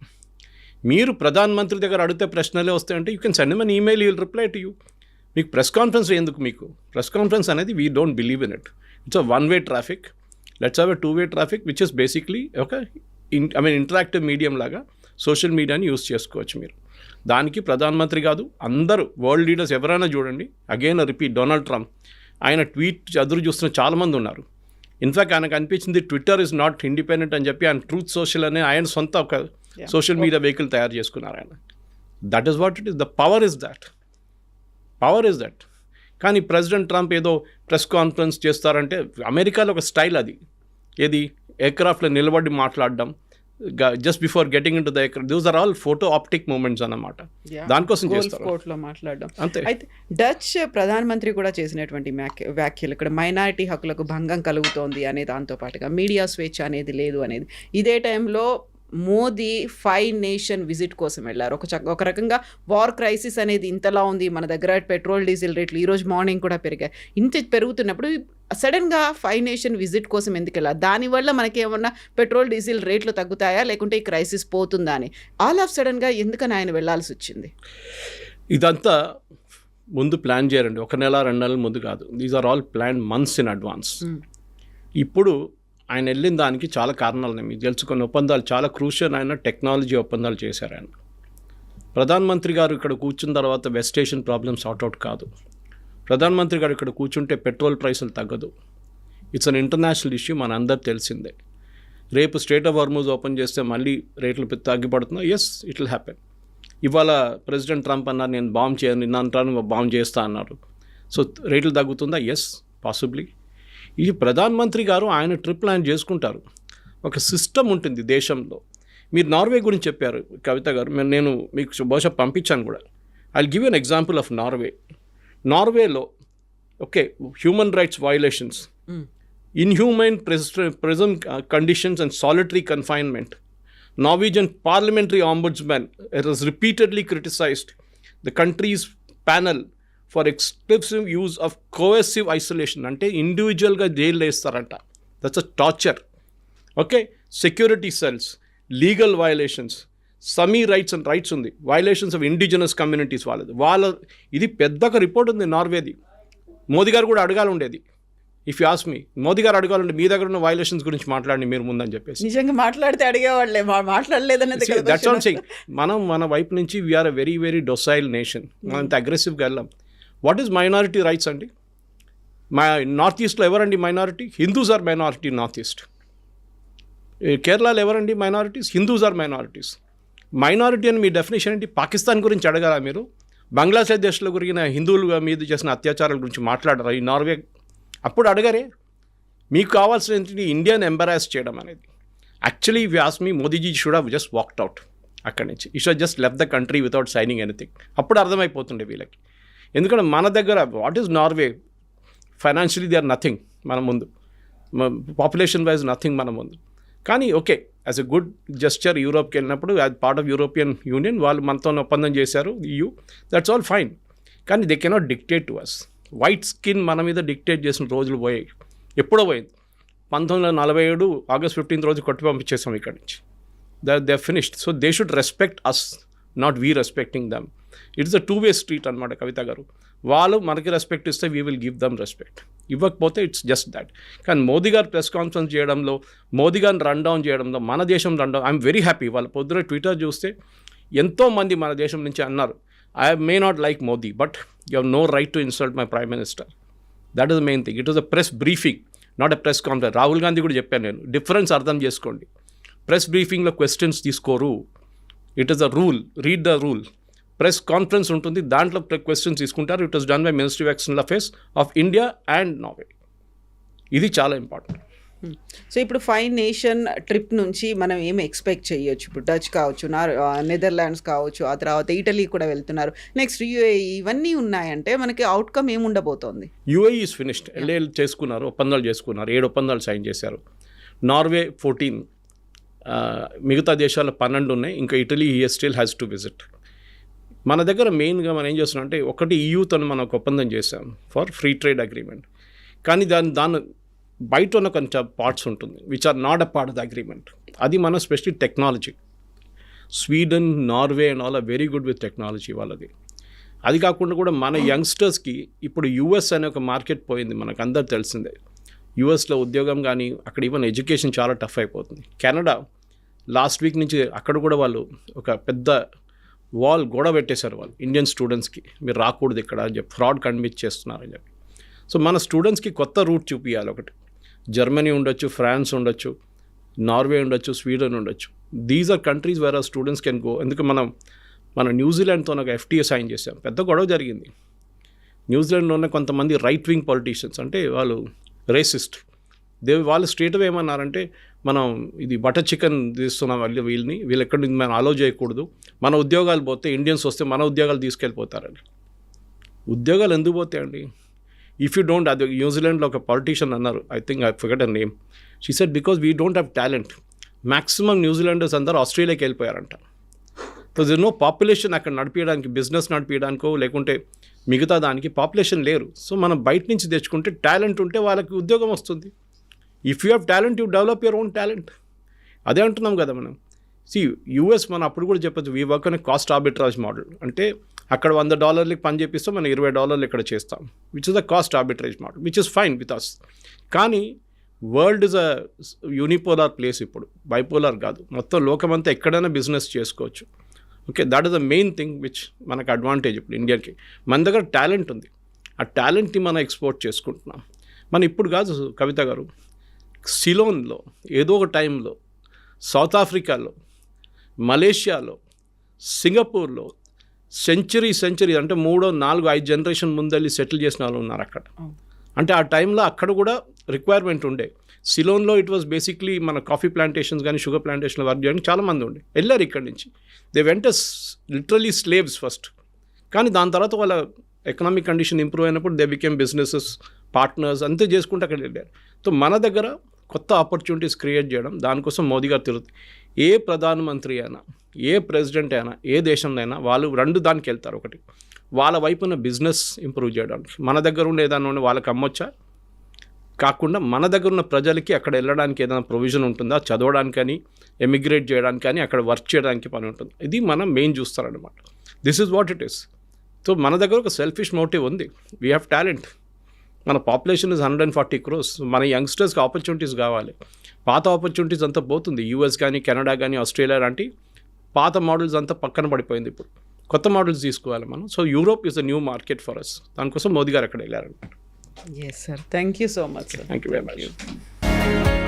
[SPEAKER 2] మీరు ప్రధానమంత్రి దగ్గర అడిగితే ప్రశ్నలే వస్తాయంటే you can send him an email, you will reply to you. మీకు ప్రెస్ కాన్ఫరెన్స్ ఎందుకు? మీకు ప్రెస్ కాన్ఫరెన్స్ అనేది we don't believe in it. It's a one way traffic. Let's have a two way traffic which is basically ఒక interactive medium లాగా social మీడియాని use చేసుకోవచ్చు మీరు. దానికి ప్రధానమంత్రి కాదు, అందరూ వరల్డ్ లీడర్స్ ఎవరైనా చూడండి. అగైన్ రిపీట్, డొనాల్డ్ ట్రంప్ ఆయన ట్వీట్ ఎదురు చూస్తున్న చాలామంది ఉన్నారు. ఇన్ఫ్యాక్ట్ ఆయనకు అనిపించింది ట్విట్టర్ ఇస్ నాట్ ఇండిపెండెంట్ అని చెప్పి ఆయన ట్రూత్ సోషల్ అనే ఆయన సొంత ఒక సోషల్ మీడియా వెహికల్ తయారు చేసుకున్నారు ఆయన. That is what it is. The power is that. కానీ ప్రెసిడెంట్ ట్రంప్ ఏదో ప్రెస్ కాన్ఫరెన్స్ చేస్తారంటే అమెరికాలో ఒక స్టైల్ అది. ఏది? ఎయిర్క్రాఫ్ట్లో నిలబడి మాట్లాడడం, just before getting in to the aircraft. Those are all photo optic moments అన్నమాట. దానికోసం చేస్తారు.
[SPEAKER 1] కోర్ట్లో మాట్లాడడం
[SPEAKER 2] అంతే.
[SPEAKER 1] అయితే డచ్ ప్రధానమంత్రి కూడా చేసినటువంటి వ్యాఖ్యలు ఇక్కడ మైనారిటీ హక్కులకు భంగం కలుగుతోంది అనే దాంతో పాటుగా మీడియా స్వేచ్ఛ అనేది లేదు అనేది. ఇదే టైంలో మోదీ 5 నేషన్ విజిట్ కోసం వెళ్ళారు. ఒక రకంగా వార్ క్రైసిస్ అనేది ఇంతలా ఉంది, మన దగ్గర పెట్రోల్ డీజిల్ రేట్లు ఈరోజు మార్నింగ్ కూడా పెరిగాయి. ఇంత పెరుగుతున్నప్పుడు సడన్గా 5 నేషన్ విజిట్ కోసం ఎందుకు వెళ్ళాలి? దానివల్ల మనకి ఏమన్నా పెట్రోల్ డీజిల్ రేట్లు తగ్గుతాయా, లేకుంటే ఈ క్రైసిస్ పోతుందా అని ఆల్ ఆఫ్ సడన్గా ఎందుకని ఆయన వెళ్ళాల్సి వచ్చింది?
[SPEAKER 2] ఇదంతా ముందు ప్లాన్ చేయరండి, 1 నెల 2 నెలల ముందు కాదు. These are all plan months in advance. ఇప్పుడు ఆయన వెళ్ళిన దానికి చాలా కారణాలు ఉన్నాయి. మీకు తెలుసుకున్న ఒప్పందాలు చాలా క్రూషియల్. ఆయన టెక్నాలజీ ఒప్పందాలు చేశారు ఆయన. ప్రధానమంత్రి గారు ఇక్కడ కూర్చున్న తర్వాత వెస్ట్ ఏషియన్ ప్రాబ్లమ్ సార్ట్అవుట్ కాదు. ప్రధానమంత్రి గారు ఇక్కడ కూర్చుంటే పెట్రోల్ ప్రైసులు తగ్గదు. ఇట్స్ అన్ ఇంటర్నేషనల్ ఇష్యూ, మన అందరు తెలిసిందే. రేపు స్ట్రేట్ ఆఫ్ హార్మూజ్ ఓపెన్ చేస్తే మళ్ళీ రేట్లు తగ్గిపడుతున్నాయి. Yes, it will happen. ఇవాళ ప్రెసిడెంట్ ట్రంప్ అన్నారు నేను బాంబ్ చేయను, నిన్న అంటాను బాంబ్ చేస్తా అన్నారు. సో రేట్లు తగ్గుతుందా? Yes, possibly. ఈ ప్రధానమంత్రి గారు ఆయన ట్రిప్ ప్లాన్ చేసుకుంటారు. ఒక సిస్టమ్ ఉంటుంది దేశంలో. మీరు నార్వే గురించి చెప్పారు కవిత గారు, నేను మీకు బహుశా పంపించాను కూడా. I will give you an example of Norway. నార్వేలో okay, human rights violations, inhuman prison conditions and solitary confinement. Norwegian parliamentary ombudsman has repeatedly criticized the country's panel for excessive use of coercive isolation. అంటే ఇండివిజువల్గా జైలు వేస్తారంట. That's a torture. Okay, security cells, legal violations, Sami rights and rights ఉంది, violations of indigenous communities వాళ్ళ ఇది పెద్దగా report ఉంది నార్వేది. మోదీ గారు కూడా అడగాలి ఉండేది. If you ask me, Modi గారు అడగాలంటే మీ దగ్గర ఉన్న వయలేషన్స్ గురించి మాట్లాడి మీరు ముందని చెప్పేసి.
[SPEAKER 1] నిజంగా మాట్లాడితే అడిగేవాళ్ళే, మాట్లాడలేదనేది.
[SPEAKER 2] That's what I'm saying. మనం మన వైపు నుంచి we are a very very docile nation. మనం ఇంత అగ్రెసివ్గా వెళ్ళాం. వాట్ ఈజ్ మైనారిటీ రైట్స్ అండి? నార్త్ ఈస్ట్లో ఎవరండి minority? Hindus are minority north east. కేరళలో ఎవరండి minorities? Hindus are minorities. Minority అని మీ డెఫినేషన్ ఏంటి? పాకిస్తాన్ గురించి అడగాల మీరు? బంగ్లాదేశ్లో గురిగిన హిందువుల మీద చేసిన అత్యాచారాల గురించి మాట్లాడరా ఈ నార్వే? అప్పుడు అడగరే. మీకు కావాల్సిన ఏంటి? ఇండియాని ఎంబరాస్ చేయడం అనేది. Actually if you ask me, Modiji should have just walked out అక్కడి నుంచి. He should just left the country without signing anything. అప్పుడు అర్థమైపోతుండే వీళ్ళకి. ఎందుకంటే మన దగ్గర what is Norway? Financially they are nothing మన ముందు, పాపులేషన్ వైజ్ నథింగ్ మన ముందు. కానీ okay, as a good gesture యూరోప్కి వెళ్ళినప్పుడు as part of European Union వాళ్ళు మనతో ఒప్పందం చేశారు, EU. That's all fine. కానీ they cannot dictate to us. White skin మన మీద డిక్టేట్ చేసిన రోజులు పోయాయి. ఎప్పుడో పోయింది. 1947 ఆగస్ట్ 15 రోజు కొట్టి పంపించేసాం ఇక్కడి నుంచి. They finished. So they should respect us, not we respecting them. It's a 2-way street అనమాట కవిత గారు. వాళ్ళు మనకి రెస్పెక్ట్ ఇస్తే we will give them respect. ఇవ్వకపోతే ఇట్స్ జస్ట్ దాట్. కానీ మోదీ గారు ప్రెస్ కాన్ఫరెన్స్ చేయడంలో, మోదీ గారిని రన్ డౌన్ చేయడంలో, మన దేశం run down, I'm very happy. వాళ్ళ పొద్దున ట్విట్టర్ చూస్తే ఎంతోమంది మన దేశం నుంచి అన్నారు, I may not like Modi but you have no right to insult my prime minister. That is the main thing. It was a press briefing, not a press conference. Rahul Gandhi కూడా చెప్పాను నేను, డిఫరెన్స్ అర్థం చేసుకోండి. ప్రెస్ బ్రీఫింగ్లో క్వశ్చన్స్ తీసుకోరు, it is a rule, read the rule. Press conference ఉంటుంది, దాంట్లో questions తీసుకుంటారు. It was done by ministry of external affairs of India and Norway. ఇది చాలా ఇంపార్టెంట్.
[SPEAKER 1] సో ఇప్పుడు 5 నేషన్ ట్రిప్ నుంచి మనం ఏం ఎక్స్పెక్ట్ చేయొచ్చు? ఇప్పుడు డచ్ కావచ్చు, నెదర్లాండ్స్ కావచ్చు, ఆ తర్వాత ఇటలీ కూడా వెళ్తున్నారు, నెక్స్ట్ యూఏఈ, ఇవన్నీ ఉన్నాయంటే మనకి అవుట్కమ్ ఏముండబోతోంది?
[SPEAKER 2] యూఏఈ ఈజ్ ఫినిష్డ్, ఎల్ఏఎల్ చేసుకున్నారు, ఒప్పందాలు చేసుకున్నారు, 7 ఒప్పందాలు సైన్ చేశారు. నార్వే 14, మిగతా దేశాలు 12 ఉన్నాయి. ఇంకా Italy still has to visit. మన దగ్గర మెయిన్గా మనం ఏం చేస్తున్నాం అంటే, ఒకటి ఈయూతో మనం ఒక ఒప్పందం చేసాం ఫర్ ఫ్రీ ట్రేడ్ అగ్రిమెంట్. కానీ దాని బయట ఉన్న కొంచెం పార్ట్స్ ఉంటుంది which are not a part of the agreement. అది మన specially technology. Sweden, Norway and all are very good with technology వాళ్ళది. అది కాకుండా కూడా మన యంగ్స్టర్స్కి ఇప్పుడు యూఎస్ అనే ఒక మార్కెట్ పోయింది, మనకు అందరు తెలిసిందే. యూఎస్లో ఉద్యోగం కానీ అక్కడ ఈవెన్ ఎడ్యుకేషన్ చాలా టఫ్ అయిపోతుంది. కెనడా లాస్ట్ వీక్ నుంచి అక్కడ కూడా వాళ్ళు ఒక పెద్ద గోడ పెట్టేశారు వాళ్ళు ఇండియన్ స్టూడెంట్స్కి, మీరు రాకూడదు ఇక్కడ అని చెప్పి, ఫ్రాడ్ కన్విన్స్ చేస్తున్నారని చెప్పి. సో మన స్టూడెంట్స్కి కొత్త రూట్ చూపించాలి. ఒకటి జర్మనీ ఉండొచ్చు, ఫ్రాన్స్ ఉండొచ్చు, నార్వే ఉండొచ్చు, స్వీడన్ ఉండొచ్చు. These are countries where are students can go. ఎందుకు మన న్యూజిలాండ్తో ఒక FTA సైన్ చేసాం, పెద్ద గొడవ జరిగింది. న్యూజిలాండ్లో ఉన్న కొంతమంది రైట్ వింగ్ పొలిటీషియన్స్, అంటే వాళ్ళు రేసిస్ట్, వాళ్ళు స్ట్రేట్ అవే ఏమన్నారంటే, మనం ఇది బటర్ చికెన్ తీస్తున్నాం వీళ్ళు ఎక్కడి నుంచి మనం అలో చేయకూడదు, మన ఉద్యోగాలు పోతే ఇండియన్స్ వస్తే మన ఉద్యోగాలు తీసుకెళ్ళిపోతారని. ఉద్యోగాలు ఎందుకు పోతాయండి? ఇఫ్ యూ డోంట్, అది న్యూజిలాండ్లో ఒక పాలిటీషియన్ అన్నారు, I think I forget her name, she said because we don't have talent. Maximum New Zealanders అందరూ ఆస్ట్రేలియాకి వెళ్ళిపోయారంట. సో దిర్ నో పాపులేషన్ అక్కడ నడిపించడానికి, బిజినెస్ నడిపించడానికో లేకుంటే మిగతా దానికి పాపులేషన్ లేరు. సో మనం బయట నుంచి తెచ్చుకుంటే, టాలెంట్ ఉంటే వాళ్ళకి ఉద్యోగం వస్తుంది. If you have talent, you develop your own talent. అదే అంటున్నాం కదా మనం. యూఎస్ మనం అప్పుడు కూడా చెప్పచ్చు, వీ వర్క్ అనే కాస్ట్ ఆర్బిట్రాజ్ మోడల్. అంటే అక్కడ $100 పని చేపిస్తాం, మనం $20 ఇక్కడ చేస్తాం, which is the cost arbitrage model, which is fine with us. కానీ world is a unipolar place ఇప్పుడు, బైపోలార్ కాదు. మొత్తం లోకమంతా ఎక్కడైనా బిజినెస్ చేసుకోవచ్చు. Okay, that is the main thing which మనకు అడ్వాంటేజ్ ఇప్పుడు ఇండియాకి. మన దగ్గర టాలెంట్ ఉంది, ఆ టాలెంట్ని మనం ఎక్స్పోర్ట్ చేసుకుంటున్నాం. మనం ఇప్పుడు కాదు కవిత గారు, సిలోన్లో ఏదో ఒక టైంలో, సౌత్ ఆఫ్రికాలో, మలేషియాలో, సింగపూర్లో సెంచరీ అంటే 3, 4, 5 జనరేషన్ ముందెళ్ళి సెటిల్ చేసిన వాళ్ళు ఉన్నారు అక్కడ. అంటే ఆ టైంలో అక్కడ కూడా రిక్వైర్మెంట్ ఉండే. సిలోన్లో ఇట్ వాజ్ బేసిక్లీ మన కాఫీ ప్లాంటేషన్స్ కానీ షుగర్ ప్లాంటేషన్లో వర్క్ చేయడానికి చాలామంది ఉండే, వెళ్ళారు ఇక్కడి నుంచి. దే వెంట లిటరలీ స్లేవ్స్ ఫస్ట్. కానీ దాని తర్వాత వాళ్ళ ఎకనామిక్ కండిషన్ ఇంప్రూవ్ అయినప్పుడు దే బికేమ్ బిజినెసెస్, పార్ట్నర్స్, అంతే చేసుకుంటూ అక్కడ వెళ్ళారు. సో మన దగ్గర కొత్త ఆపర్చునిటీస్ క్రియేట్ చేయడం, దానికోసం మోదీ గారు తిరుగుతుంది. ఏ ప్రధానమంత్రి అయినా, ఏ ప్రెసిడెంట్ అయినా, ఏ దేశంలో అయినా వాళ్ళు 2 దానికి వెళ్తారు. ఒకటి వాళ్ళ వైపున బిజినెస్ ఇంప్రూవ్ చేయడానికి, మన దగ్గర ఉండే ఏదైనా ఉండి వాళ్ళకి అమ్మొచ్చా, కాకుండా మన దగ్గర ఉన్న ప్రజలకి అక్కడ వెళ్ళడానికి ఏదైనా ప్రొవిజన్ ఉంటుందా, చదవడానికని, ఎమిగ్రేట్ చేయడానికి కానీ, అక్కడ వర్క్ చేయడానికి పని ఉంటుంది. ఇది మనం మెయిన్ చూస్తారనమాట. This is what it is. So మన దగ్గర ఒక సెల్ఫిష్ మోటివ్ ఉంది, వీ హ్యావ్ టాలెంట్. మన పాపులేషన్ ఇస్ 140 crores. మన యంగ్స్టర్స్కి ఆపర్చునిటీస్ కావాలి. పాత ఆపర్చునిటీస్ అంతా పోతుంది. యూఎస్ కానీ, కెనడా కానీ, ఆస్ట్రేలియా లాంటి పాత మోడల్స్ అంతా పక్కన పడిపోయింది. ఇప్పుడు కొత్త మోడల్స్ తీసుకోవాలి మనం. So Europe is a new market for us. దానికోసం మోదీ గారు అక్కడ వెళ్ళారనమాట.
[SPEAKER 1] Yes sir, thank you so much sir.
[SPEAKER 2] Thank you very much.